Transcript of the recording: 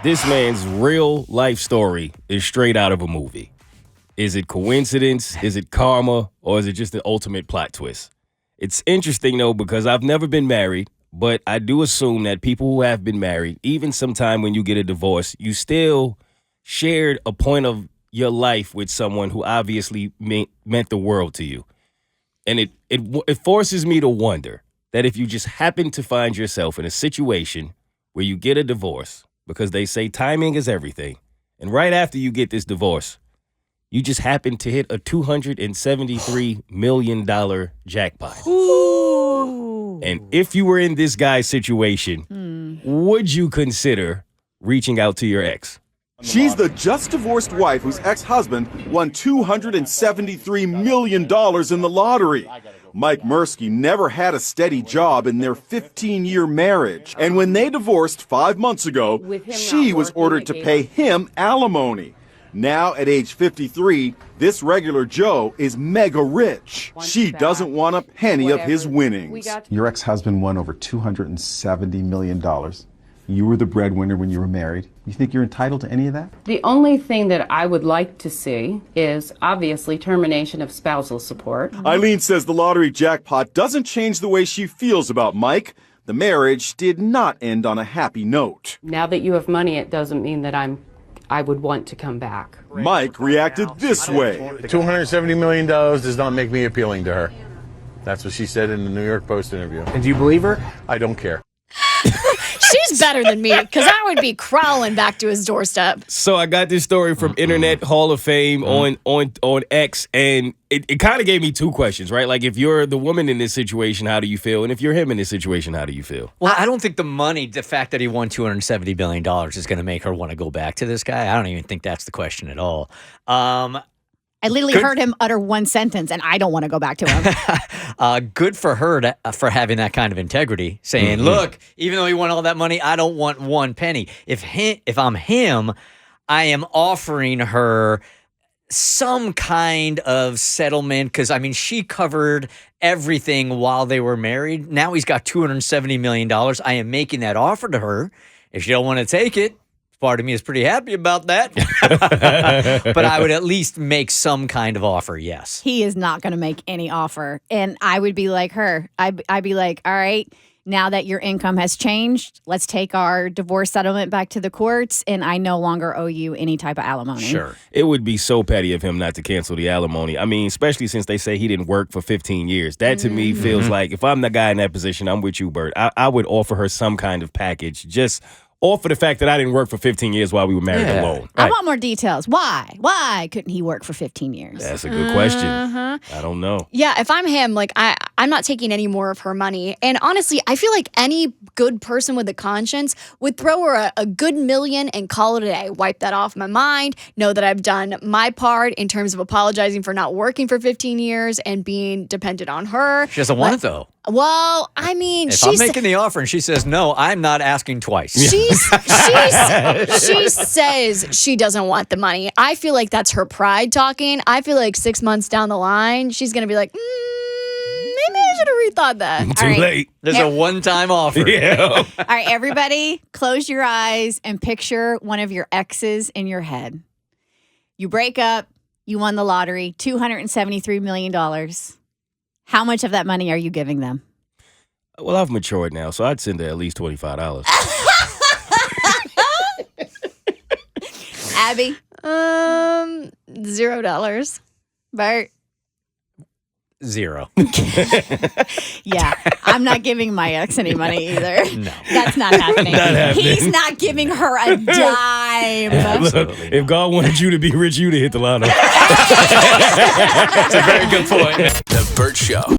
This man's real life story is straight out of a movie. Is it coincidence? Is it karma? Or is it just the ultimate plot twist? It's interesting, though, because I've never been married, but I do assume that people who have been married, even sometime when you get a divorce, you still shared a point of your life with someone who obviously meant the world to you. And it forces me to wonder that if you just happen to find yourself in a situation where you get a divorce, because they say timing is everything, and right after you get this divorce, you just happen to hit a $273 million jackpot. Ooh. And if you were in this guy's situation, would you consider reaching out to your ex? She's the just divorced wife whose ex-husband won $273 million in the lottery. Mike Mursky never had a steady job in their 15-year marriage. And when they divorced 5 months ago, she was ordered to pay him alimony. Now, at age 53, this regular Joe is mega rich. She doesn't want a penny of his winnings. Your ex-husband won over $270 million. You were the breadwinner when you were married. You think you're entitled to any of that? The only thing that I would like to see is obviously termination of spousal support. Eileen says the lottery jackpot doesn't change the way she feels about Mike. The marriage did not end on a happy note. Now that you have money, it doesn't mean that I would want to come back. Mike reacted this way. $270 million does not make me appealing to her. That's what she said in the New York Post interview. And do you believe her? I don't care. She's better than me, because I would be crawling back to his doorstep. So I got this story from Internet Hall of Fame on X, and it kind of gave me two questions, right? Like, if you're the woman in this situation, how do you feel? And if you're him in this situation, how do you feel? Well, I don't think the fact that he won $270 million is going to make her want to go back to this guy. I don't even think that's the question at all. I literally heard him utter one sentence, and I don't want to go back to him. Good for her for having that kind of integrity, saying, look, even though he won all that money, I don't want one penny. If I'm him, I am offering her some kind of settlement because, I mean, she covered everything while they were married. Now he's got $270 million. I am making that offer to her. If she don't want to take it, part of me is pretty happy about that. But I would at least make some kind of offer, yes. He is not going to make any offer. And I would be like her. I'd be like, all right, now that your income has changed, let's take our divorce settlement back to the courts, and I no longer owe you any type of alimony. Sure. It would be so petty of him not to cancel the alimony. I mean, especially since they say he didn't work for 15 years. That, to me, feels like, if I'm the guy in that position, I'm with you, Bert. I would offer her some kind of package, just for the fact that I didn't work for 15 years while we were married alone. I want more details. Why? Why couldn't he work for 15 years? That's a good question. I don't know. Yeah, if I'm him, like, I'm not taking any more of her money. And honestly, I feel like any good person with a conscience would throw her a good million and call it a day. Wipe that off my mind. Know that I've done my part in terms of apologizing for not working for 15 years and being dependent on her. She doesn't want it, though. Well, I mean, if I'm making the offer and she says no, I'm not asking twice. She says she doesn't want the money. I feel like that's her pride talking. I feel like 6 months down the line, she's going to be like, maybe I should have rethought that. Too late. There's a one-time offer. Yeah. All right, everybody, close your eyes and picture one of your exes in your head. You break up, you won the lottery, $273 million. How much of that money are you giving them? Well, I've matured now, so I'd send her at least $25. Abby? $0. Bert? 0. Yeah, I'm not giving my ex any money either. No. That's not happening. He's not giving her a dime. Look, if God wanted you to be rich, you'd have hit the lotto. That's a very good point. The Bert Show.